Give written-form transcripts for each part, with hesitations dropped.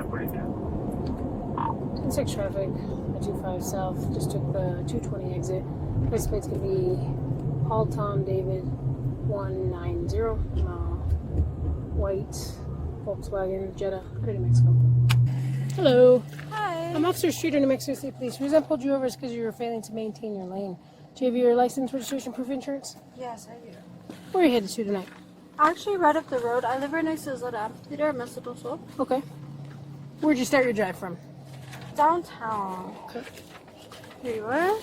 542. 6 traffic, the 25 south, just took the 220 exit. Place plate's going to be Paul Tom David 190, white Volkswagen Jetta, out of New Mexico. Hello. Hi. I'm Officer Streeter, New Mexico State Police. The reason I pulled you over is because you were failing to maintain your lane. Do you have your license, registration, proof of insurance? Yes, I do. Where are you headed to tonight? Actually, right up the road. I live right next to the little amphitheater at Mesa del Sol. Okay. Where'd you start your drive from? Downtown. Okay. Here you are.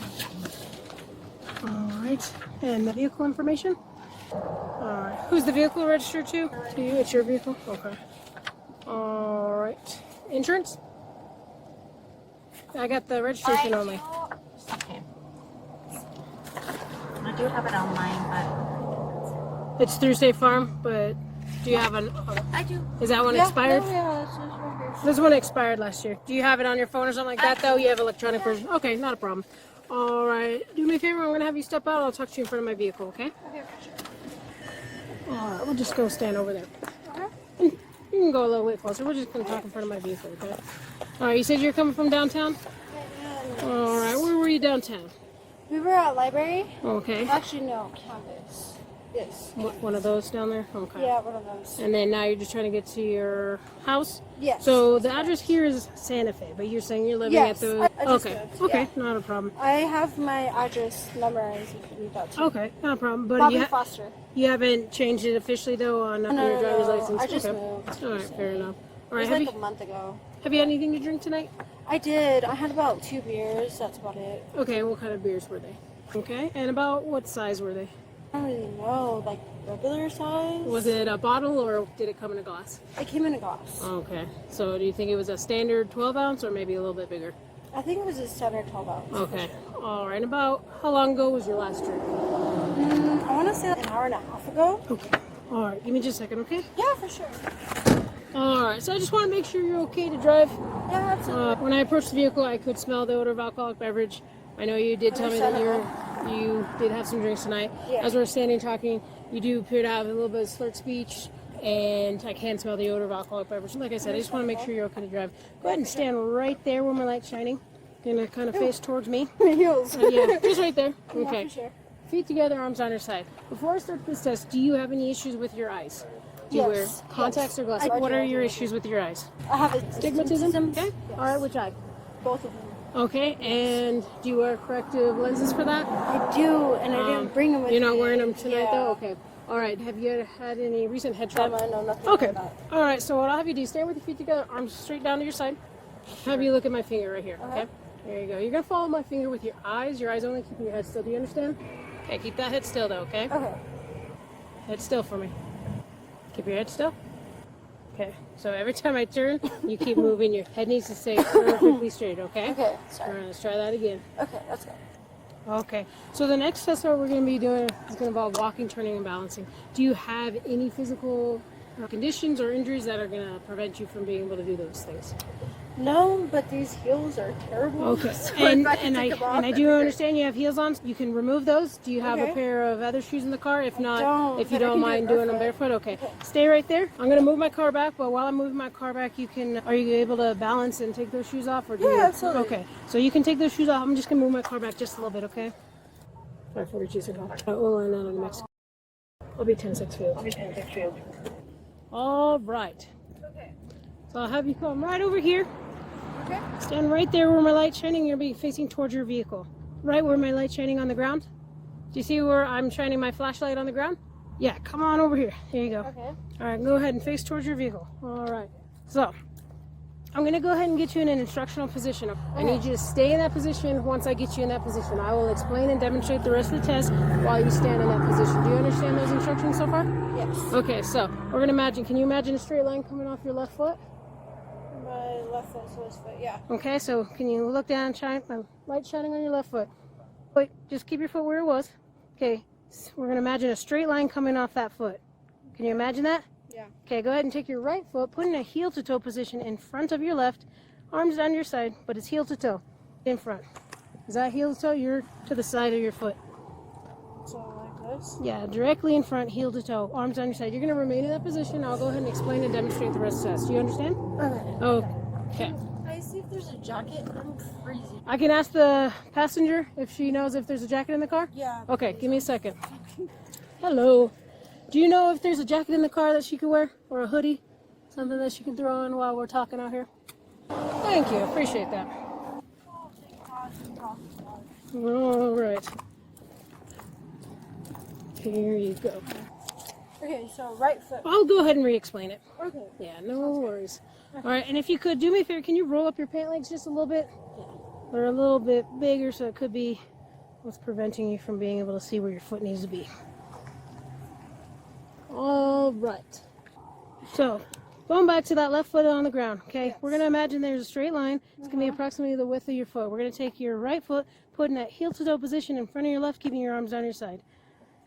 Alright. And the vehicle information? Alright. Who's the vehicle registered to? To you? It's your vehicle? Okay. Alright. Insurance? I got the registration only. Okay. I do have it online, but... It's through State Farm, but do you have an... I do. Is that one expired? Yeah, it's just right here. This one expired last year. Do you have it on your phone or something like that, though? You have electronic version? Okay, not a problem. Alright. Do me a favor. I'm going to have you step out. I'll talk to you in front of my vehicle, okay? Okay, for sure. Alright, we'll just go stand over there. You can go a little bit closer. We're just going to talk in front of my vehicle, okay? Alright, you said you're coming from downtown? Alright, where were you downtown? We were at library. Okay. Actually, no, campus. Yes. One of those down there? Okay. Yeah, one of those. And then now you're just trying to get to your house? Yes. So the address here is Santa Fe, but you're saying you're living at the... I just okay, moved, okay, yeah. not a problem. I have my address memorized. You can read that too. Okay, not a problem. But Bobby Foster. you haven't changed it officially, though, on your driver's license? I just okay. moved. All right, fair enough. All It right, was like a month ago. have you had anything to drink tonight? I did. I had about 2 beers. That's about it. Okay, what kind of beers were they? Okay, and about what size were they? I don't really know. Like regular size? Was it a bottle or did it come in a glass? It came in a glass. Okay, so do you think it was a standard 12 ounce or maybe a little bit bigger? I think it was a standard 12 ounce. Okay, all right. And about how long ago was your last drink? I want to say an hour and a half ago. Okay, all right. Give me just a second, okay? Yeah, for sure. All right, so I just want to make sure you're okay to drive. Yeah, absolutely. When I approached the vehicle, I could smell the odor of alcoholic beverage. I know you did tell me that you did have some drinks tonight. Yeah. As we're standing talking, you do appear to have a little bit of slurred speech, and I can smell the odor of alcoholic beverage. Like I said, I just want to make sure you're okay to drive. Go ahead and stand right there where my light's shining. Gonna kind of face towards me. Heels. Yeah, just right there. Yeah, Okay. for sure. Feet together, arms on your side. Before I start this test, do you have any issues with your eyes? Do you wear contacts or glasses? I What do. are your issues with your eyes? I have Astigmatism? Okay. Yes. All right, which eye? Both of them. Okay, and do you wear corrective lenses for that? I do, and I didn't bring them with me. You're not wearing them tonight, though? Yeah. Okay. All right. Have you had any recent head trauma? No, nothing Okay. like that. All right. So what I'll have you do, stand with your feet together, arms straight down to your side. Have you look at my finger right here. Okay. There you go. You're gonna follow my finger with your eyes. Your eyes only, keeping your head still. Do you understand? Okay. Keep that head still, though. Okay. Okay. Head still for me. Keep your head still. Okay. So every time I turn, you keep moving. Your head needs to stay perfectly straight. Okay. Okay, All sorry. right. Let's try that again. Okay, that's good. Okay, so the next test that we're going to be doing is going to involve walking, turning, and balancing. Do you have any physical conditions or injuries that are going to prevent you from being able to do those things? No, but these heels are terrible. Okay, So and if I can take them off, I do understand you have heels on. You can remove those. Do you have a Okay. pair of other shoes in the car? If not, don't, if you but I don't can do mind it doing them barefoot. barefoot, okay. Stay right there. I'm going to move my car back, but while I'm moving my car back, are you able to balance and take those shoes off? Or do you, absolutely. Okay, so you can take those shoes off. I'm just going to move my car back just a little bit, okay? 542 ago. We'll line out in Mexico. I'll be 10-6 field. All right. Okay. So I'll have you come right over here. Okay. Stand right there where my light's shining. You're going to be facing towards your vehicle. Right where my light's shining on the ground. Do you see where I'm shining my flashlight on the ground? Yeah, come on over here. There you go. Okay. All right, go ahead and face towards your vehicle. All right. So I'm going to go ahead and get you in an instructional position. I need you to stay in that position. Once I get you in that position, I will explain and demonstrate the rest of the test while you stand in that position. Do you understand those instructions so far? Yes. Okay, so we're going to imagine. Can you imagine a straight line coming off your left foot? My left foot, so his foot, yeah. Okay, so can you look down, shine my light shining on your left foot? Wait, just keep your foot where it was. Okay, we're going to imagine a straight line coming off that foot. Can you imagine that? Yeah. Okay, go ahead and take your right foot, put in a heel to toe position in front of your left, arms down your side, but it's heel to toe in front. Is that heel to toe? You're to the side of your foot. So like this? Yeah, directly in front, heel to toe, arms on your side. You're going to remain in that position. I'll go ahead and explain and demonstrate the rest of the test. Do you understand? Okay. Oh, Okay. I see if there's a jacket. I'm freezing. I can ask the passenger if she knows if there's a jacket in the car? Yeah. Okay, give me a second. Hello. Do you know if there's a jacket in the car that she could wear? Or a hoodie? Something that she can throw on while we're talking out here? Thank you. Appreciate that. All right. Here you go. Okay, so right foot. I'll go ahead and re-explain it. Okay. Yeah, no worries. All right, and if you could, do me a favor, can you roll up your pant legs just a little bit? They're a little bit bigger, so it could be what's preventing you from being able to see where your foot needs to be. All right. So, going back to that left foot on the ground, okay? Yes. We're going to imagine there's a straight line. It's going to be approximately the width of your foot. We're going to take your right foot, put in that heel-to-toe position in front of your left, keeping your arms down your side.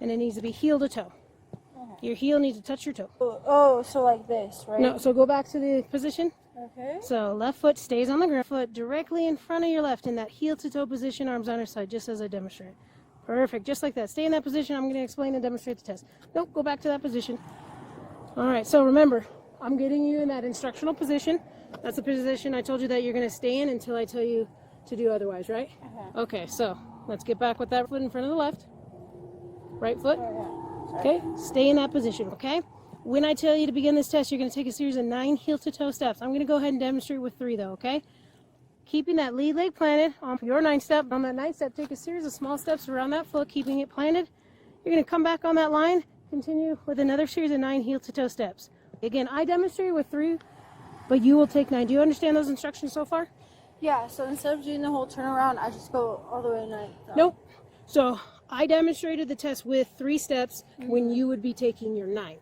And it needs to be heel to toe. Your heel needs to touch your toe. Oh, so like this, right? No, so go back to the position. Okay. So left foot stays on the ground, foot directly in front of your left in that heel to toe position, arms on your side, just as I demonstrated. Perfect, just like that. Stay in that position. I'm going to explain and demonstrate the test. Nope, go back to that position. All right, so remember, I'm getting you in that instructional position. That's the position I told you that you're going to stay in until I tell you to do otherwise, right? Okay, so let's get back with that foot in front of the left. Right foot. Okay, stay in that position, okay? When I tell you to begin this test, you're going to take a series of 9 heel-to-toe steps. I'm going to go ahead and demonstrate with 3, though, okay? Keeping that lead leg planted on your 9th step. On that 9th step, take a series of small steps around that foot, keeping it planted. You're going to come back on that line, continue with another series of 9 heel-to-toe steps. Again, I demonstrated with 3, but you will take 9. Do you understand those instructions so far? Yeah, so instead of doing the whole turnaround, I just go all the way to 9. Nope. So I demonstrated the test with 3 steps when you would be taking your 9.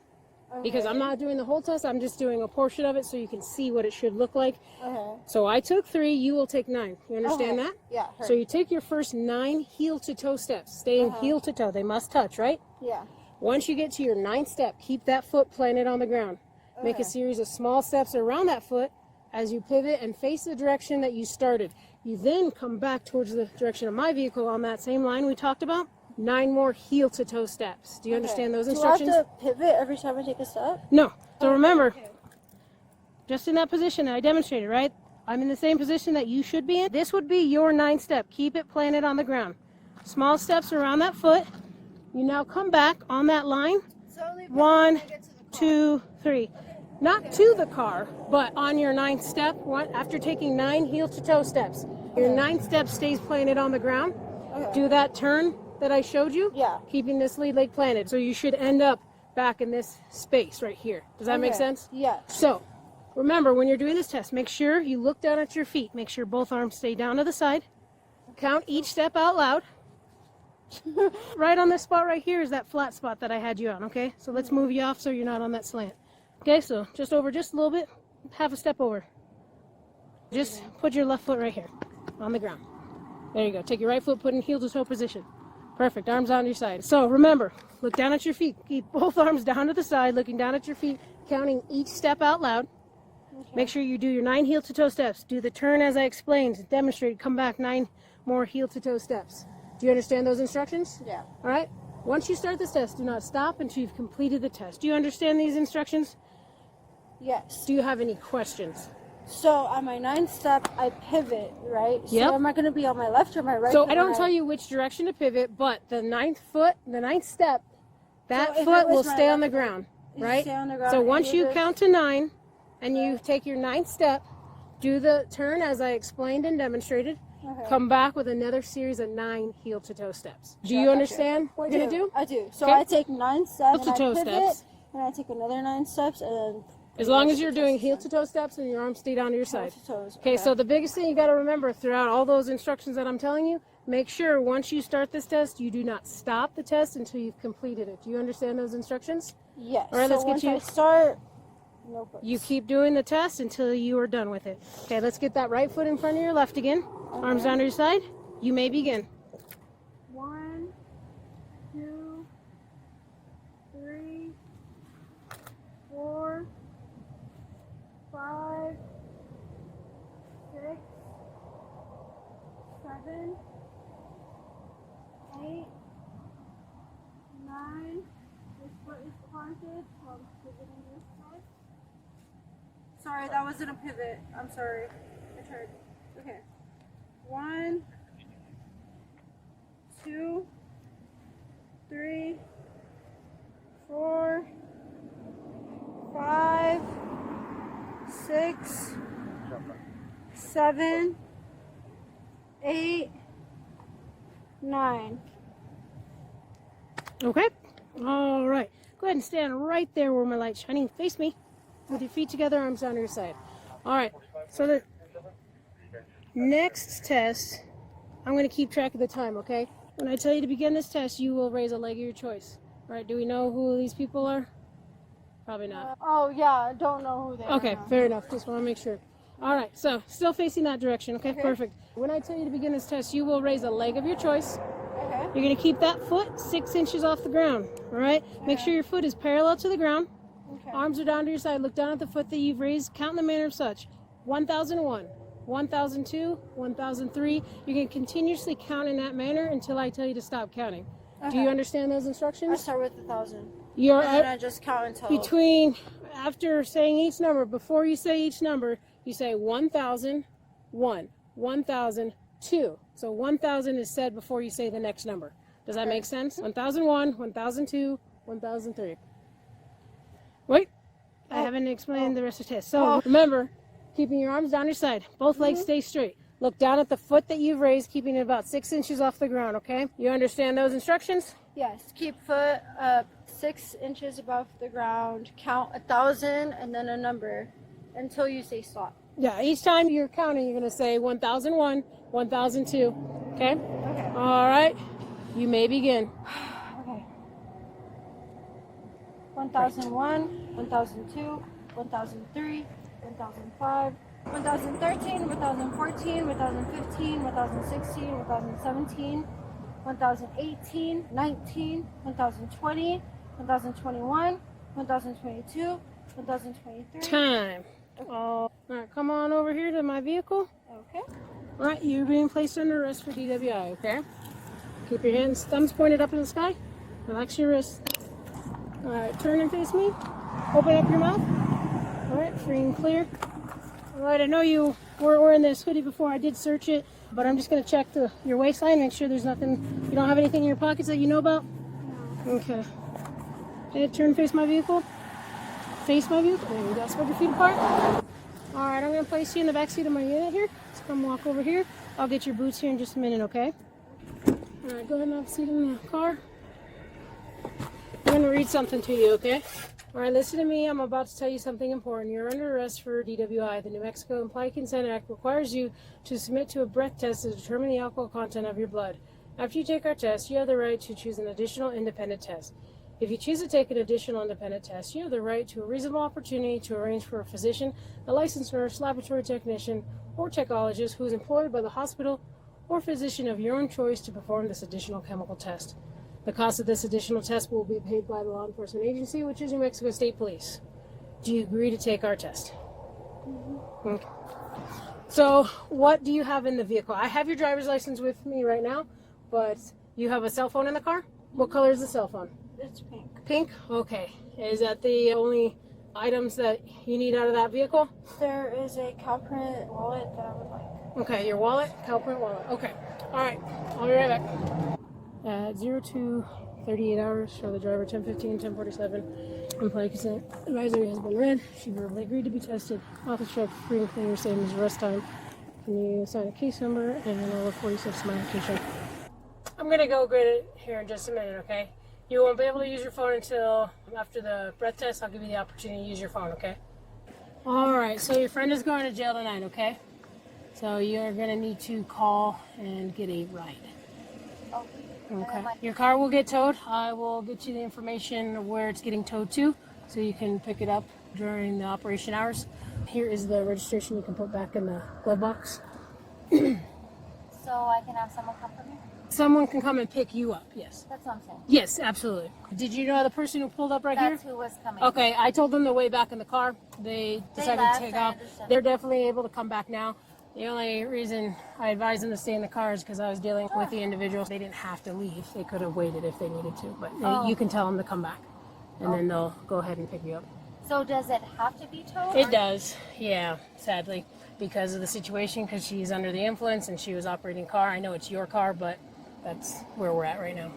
Because I'm not doing the whole test, I'm just doing a portion of it so you can see what it should look like. So I took 3, you will take 9. You understand that? Yeah. So you take your first 9 heel-to-toe steps, staying heel-to-toe. They must touch, right? Yeah. Once you get to your 9th step, keep that foot planted on the ground. Make a series of small steps around that foot as you pivot and face the direction that you started. You then come back towards the direction of my vehicle on that same line we talked about. 9 more heel-to-toe steps. Do you understand those instructions? Do I have to pivot every time I take a step? No. So remember, just in that position that I demonstrated, right? I'm in the same position that you should be in. This would be your 9th step. Keep it planted on the ground. Small steps around that foot. You now come back on that line. 1, 2, 3. Not to the car, but on your 9th step, after taking 9 heel-to-toe steps. Your 9th step stays planted on the ground. Do that turn that I showed you, keeping this lead leg planted. So you should end up back in this space right here. Does that make sense? Yeah. So remember, when you're doing this test, make sure you look down at your feet. Make sure both arms stay down to the side. Count each step out loud. Right on this spot right here is that flat spot that I had you on, okay? So let's move you off so you're not on that slant. Okay, so just over just a little bit, half a step over. Just put your left foot right here on the ground. There you go. Take your right foot, put in heel-to-toe position. Perfect. Arms on your side. So remember, look down at your feet. Keep both arms down to the side, looking down at your feet, counting each step out loud. Make sure you do your 9 heel-to-toe steps. Do the turn as I explained. Demonstrate. Come back 9 more heel-to-toe steps. Do you understand those instructions? Yeah. All right. Once you start this test, do not stop until you've completed the test. Do you understand these instructions? Yes. Do you have any questions? So on my 9th step, I pivot, right? Yep. So am I going to be on my left or my right? So I don't tell you which direction to pivot, but the 9th step, that foot will stay on the ground, right? Stay on the ground. So once you count to 9 and you take your 9th step, do the turn as I explained and demonstrated. Come back with another series of 9 heel-to-toe steps. Do you understand what you're going to do? I do. So I take 9 steps, and I Heel-to-toe pivot, steps. and I take another 9 steps, and then... As long as you're doing heel-to-toe steps and your arms stay down to your side. Toes. Okay, so the biggest thing you got to remember throughout all those instructions that I'm telling you, make sure once you start this test, you do not stop the test until you've completed it. Do you understand those instructions? Yes. All right, let's so get once you. I start, no puts. You keep doing the test until you are done with it. Okay, let's get that right foot in front of your left again. Arms down to your side. You may begin. 1, 2, 3, 4, 5, 6, 7, 8, 9. This foot is planted, so I'm pivoting this side. Sorry, that wasn't a pivot. I'm sorry. I tried. Okay. 1, 2, 3, 4, 5, 6, 7, 8, 9. Okay. All right. Go ahead and stand right there where my light's shining. Face me. With your feet together, arms down to your side. All right. So the next test, I'm going to keep track of the time, okay? When I tell you to begin this test, you will raise a leg of your choice. All right. Do we know who these people are? Probably not. Oh, yeah. I don't know who they are. Okay. now. Fair enough. Just want to make sure. All right. So still facing that direction. Okay. Perfect. When I tell you to begin this test, you will raise a leg of your choice. Okay. You're going to keep that foot 6 inches off the ground. All right. Make sure your foot is parallel to the ground. Okay. Arms are down to your side. Look down at the foot that you've raised. Count in the manner of such. 1001, 1002, 1003. You can continuously count in that manner until I tell you to stop counting. Do you understand those I instructions? start with 1,000. You're And then I just count until... between, after saying each number, before you say each number, you say 1001, 1002. So 1000 is said before you say the next number. Does that make sense? 1001, 1002, 1003. Wait, I haven't explained the rest of the test. So remember, keeping your arms down your side. Both legs stay straight. Look down at the foot that you've raised, keeping it about 6 inches off the ground, okay? You understand those instructions? Yes. Keep foot up 6 inches above the ground. Count 1,000 and then a number until you say stop. Yeah, each time you're counting, you're going to say 1001, 1002, okay? Okay. All right, you may begin. Okay. 1001, 1002, 1003, 1005, 1013, 1014, 1015, 1016, 1017, 1018, 19, 1020, 1021, 1022, 1023. Time. All right, come on over here to my vehicle. Okay. All right, you're being placed under arrest for DWI, okay? Keep your hands, thumbs pointed up in the sky. Relax your wrists. All right, turn and face me. Open up your mouth. All right, free and clear. All right, I know you were wearing this hoodie before. I did search it, but I'm just going to check your waistline, make sure there's nothing, you don't have anything in your pockets that you know about? No. Okay. Okay, turn and face my vehicle. Face my vehicle. There you go. Spread your feet apart. All right, I'm going to place you in the back seat of my unit here. Just come walk over here. I'll get your boots here in just a minute, okay? All right, go ahead and have a seat in the car. I'm going to read something to you, okay? All right, listen to me. I'm about to tell you something important. You're under arrest for DWI. The New Mexico Implied Consent Act requires you to submit to a breath test to determine the alcohol content of your blood. After you take our test, you have the right to choose an additional independent test. If you choose to take an additional independent test, you have the right to a reasonable opportunity to arrange for a physician, a licensed nurse, laboratory technician, or technologist who is employed by the hospital or physician of your own choice to perform this additional chemical test. The cost of this additional test will be paid by the law enforcement agency, which is New Mexico State Police. Do you agree to take our test? Mm-hmm. Okay. So, what do you have in the vehicle? I have your driver's license with me right now, but you have a cell phone in the car? What color is the cell phone? It's pink. Pink? Okay. Is that the only items that you need out of that vehicle? There is a cowprint wallet that I would like. Okay, your wallet, cowprint wallet. Okay. All right. I'll be right back. At 0 to 38 hours, show the driver 10:15, 10:47. Implied consent advisory has been read. She verbally agreed to be tested. Office check, free and clear, same as arrest time. Can you sign a case number and all 46 my application? I'm gonna go grade it here in just a minute, okay? You won't be able to use your phone until after the breath test. I'll give you the opportunity to use your phone, okay? All right, so your friend is going to jail tonight, okay? So you're gonna need to call and get a ride. Okay. Your car will get towed. I will get you the information of where it's getting towed to so you can pick it up during the operation hours. Here is the registration you can put back in the glove box. So I can have someone come for me? Someone can come and pick you up, yes. That's what I'm saying. Yes, absolutely. Did you know the person who pulled up right here? That's who was coming. Okay, I told them to way back in the car. They decided left, to take I off. understand. They're definitely able to come back now. The only reason I advised them to stay in the car is because I was dealing with the individuals. They didn't have to leave. They could have waited if they needed to, but you can tell them to come back, and then they'll go ahead and pick you up. So So does it have to be towed? It does, yeah, sadly, because of the situation, because she's under the influence and she was operating car. I know it's your car, but that's where we're at right now.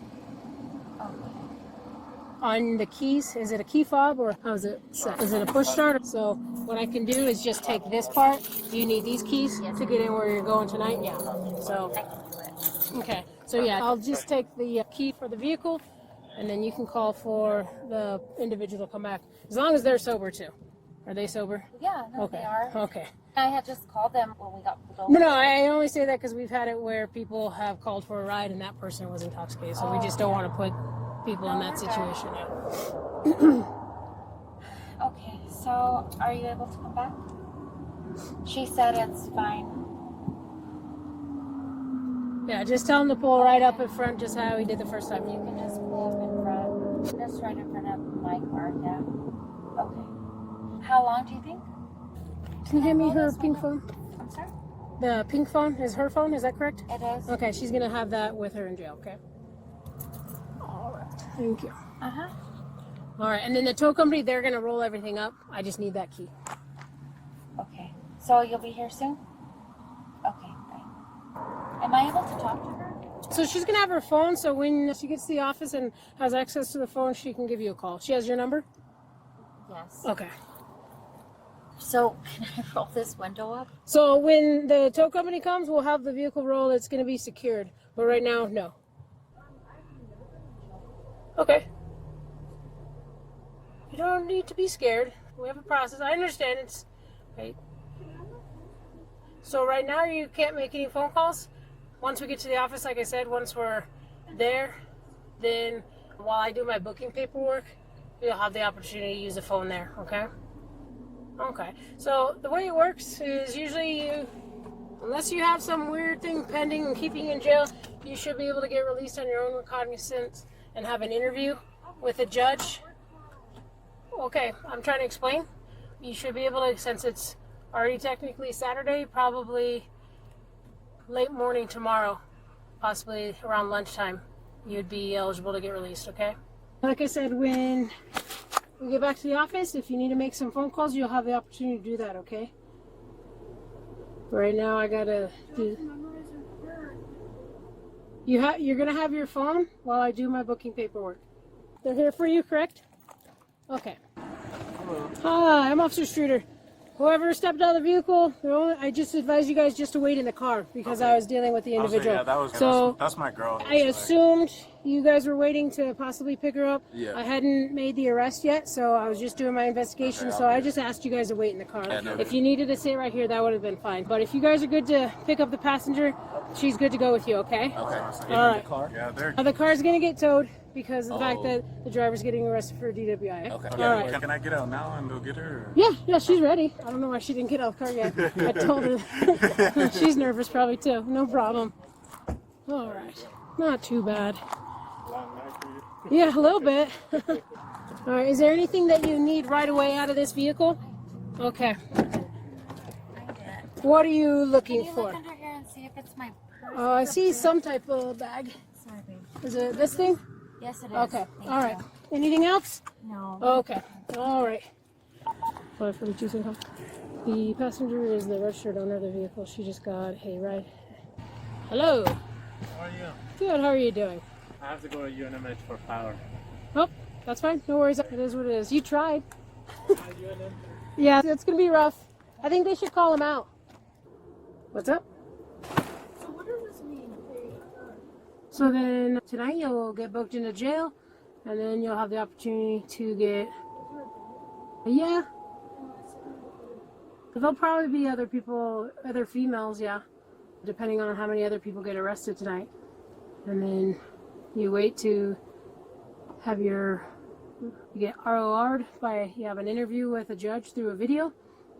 On the keys, is it a key fob or how is it set? Is it a push start? So what I can do is just take this part. Do you need these keys to get in where you're going tonight? Yeah. So, I can do it. okay. So yeah, I'll just take the key for the vehicle, and then you can call for the individual to come back. As long as they're sober too. Are they sober? Yeah, no, Okay. they are. Okay. I had just called them when we got pulled over. No, I only say that because we've had it where people have called for a ride and that person was intoxicated. So we just don't want to put people in that situation. Okay, so are you able to come back? She said it's fine. Yeah, just tell them to pull right up in front, just how we did the first time. You can just pull up in front. Just right in front of my car, yeah. Okay. How long do you think? Can you hand me her pink phone? I'm sorry? The pink phone is her phone, is that correct? It is. Okay, she's gonna have that with her in jail, okay? All right, thank you. Uh-huh. All right, and then the tow company, they're gonna roll everything up. I just need that key. Okay. So you'll be here soon? Okay, bye. Am I able to talk to her? So she's gonna have her phone, so when she gets to the office and has access to the phone, she can give you a call. She has your number? Yes. Okay. So can I roll this window up? So when the tow company comes, we'll have the vehicle roll. It's gonna be secured, but right now, no. Okay. You don't need to be scared. We have a process. I understand it's right. So right now you can't make any phone calls. Once we get to the office, like I said, once we're there, then while I do my booking paperwork, you'll have the opportunity to use the phone there, okay? Okay. So the way it works is usually you, unless you have some weird thing pending and keeping you in jail, you should be able to get released on your own recognizance and have an interview with a judge. Okay, I'm trying to explain. You should be able to, since it's already technically Saturday, probably late morning tomorrow, possibly around lunchtime, you'd be eligible to get released, okay? Like I said, when we get back to the office, if you need to make some phone calls, you'll have the opportunity to do that, okay? Right now, I gotta do... You're gonna have your phone while I do my booking paperwork. They're here for you, correct? Okay. Hello. Hi, I'm Officer Streeter. Whoever stepped out of the vehicle, I just advise you guys just to wait in the car because I was dealing with the individual. Yeah, that's my girl. I assumed you guys were waiting to possibly pick her up. Yeah. I hadn't made the arrest yet, so I was just doing my investigation. Okay, so I just asked you guys to wait in the car. Yeah, no, if you needed to sit right here, that would have been fine. But if you guys are good to pick up the passenger, she's good to go with you, okay? Okay. All right. Yeah, they're The car's going to get towed because of the fact that the driver's getting arrested for DWI. okay. All right. Can I get out now and go get her? Yeah, she's ready. I don't know why she didn't get out of the car yet. I told her. She's nervous probably too. No problem. All right. Not too bad. Yeah, a little bit. All right. Is there anything that you need right away out of this vehicle? Okay. What are you looking Can you for? look under here and see if it's my purse? Oh, I see some type of bag. Sorry, babe. Is it this thing? Yes, it is. Okay. Thank All right. you. Anything else? No. Okay. All right. Sorry for the juicing call. The passenger is the registered owner of the vehicle. She just got a ride. Hello. How are you? Good. How are you doing? I have to go to UNMH for power. Oh, that's fine. No worries. It is what it is. You tried. Yeah, it's gonna be rough. I think they should call him out. What's up? So what does this mean? So then tonight you'll get booked into jail, and then you'll have the opportunity to get. Yeah. There'll probably be other people, other females, yeah, depending on how many other people get arrested tonight. And then you wait to have you get ROR'd you have an interview with a judge through a video.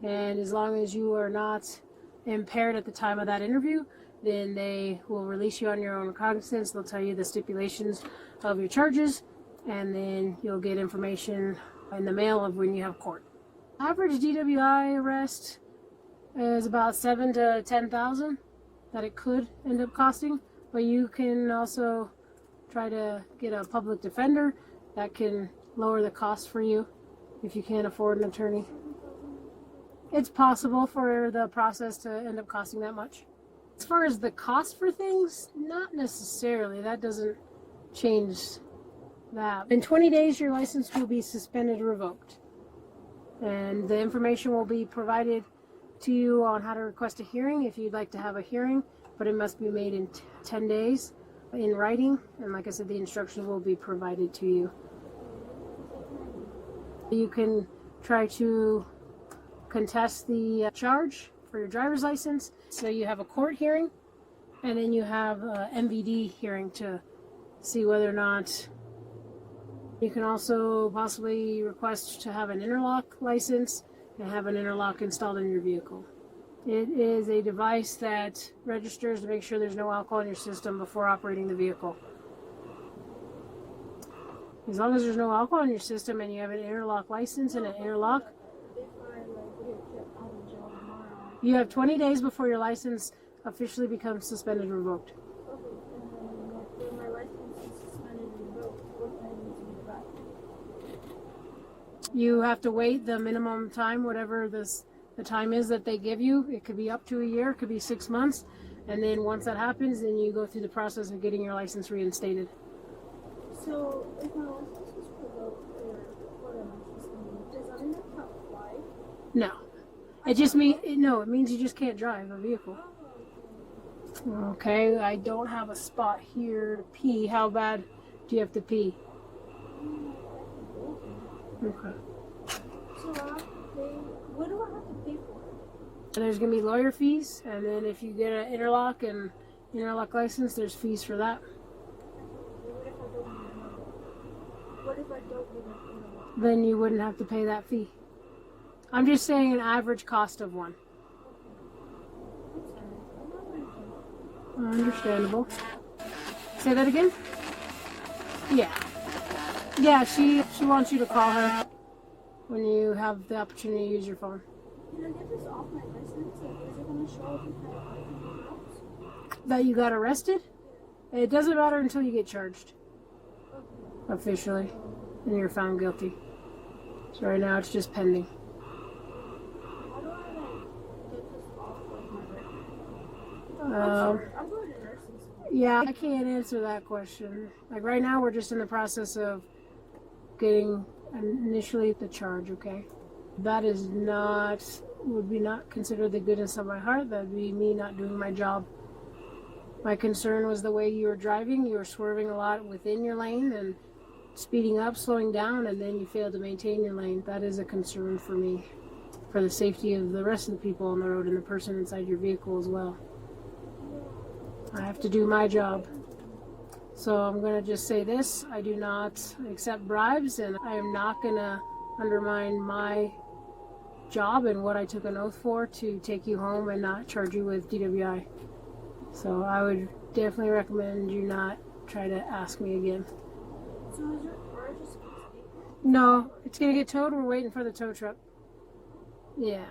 And as long as you are not impaired at the time of that interview, then they will release you on your own recognizance. They'll tell you the stipulations of your charges, and then you'll get information in the mail of when you have court. Average DWI arrest is about 7,000 to 10,000 that it could end up costing, but you can also try to get a public defender that can lower the cost for you if you can't afford an attorney. It's possible for the process to end up costing that much. As far as the cost for things, not necessarily. That doesn't change that. In 20 days, your license will be suspended or revoked. And the information will be provided to you on how to request a hearing if you'd like to have a hearing, but it must be made in 10 days in writing. And like I said, the instructions will be provided to you. You can try to contest the charge for your driver's license. So you have a court hearing, and then you have a MVD hearing to see whether or not. You can also possibly request to have an interlock license and have an interlock installed in your vehicle. It is a device that registers to make sure there's no alcohol in your system before operating the vehicle. As long as there's no alcohol in your system and you have an interlock license and an interlock, you have 20 days before your license officially becomes suspended or revoked. You have to wait the minimum time, whatever the time is that they give you. It could be up to a year, it could be 6 months. And then once that happens, then you go through the process of getting your license reinstated. So, if my license is revoked or suspended, does that mean I can't fly? No. It just means, no, it means you just can't drive a vehicle. Okay, I don't have a spot here to pee. How bad do you have to pee? Okay. So I have to pay, what do I have to pay for? There's going to be lawyer fees, and then if you get an interlock and interlock license, there's fees for that. What if I don't get an interlock? Then you wouldn't have to pay that fee. I'm just saying an average cost of one. Understandable. Say that again? Yeah. Yeah, she wants you to call her when you have the opportunity to use your phone. Can I get this off my license? Like, is it going to show up if I house? That you got arrested? It doesn't matter until you get charged. Officially. And you're found guilty. So right now it's just pending. How do I, like, get this off, like, my record? I'm going to nursing school. Yeah, I can't answer that question. Like right now we're just in the process of getting initially the charge, okay? That is not, would be not considered the goodness of my heart. That would be me not doing my job. My concern was the way you were driving. You were swerving a lot within your lane and speeding up, slowing down, and then you failed to maintain your lane. That is a concern for me, for the safety of the rest of the people on the road and the person inside your vehicle as well. I have to do my job. So I'm going to just say this. I do not accept bribes, and I am not going to undermine my job and what I took an oath for to take you home and not charge you with DWI. So I would definitely recommend you not try to ask me again. So is your car just going to stay? No, it's going to get towed. We're waiting for the tow truck. Yeah.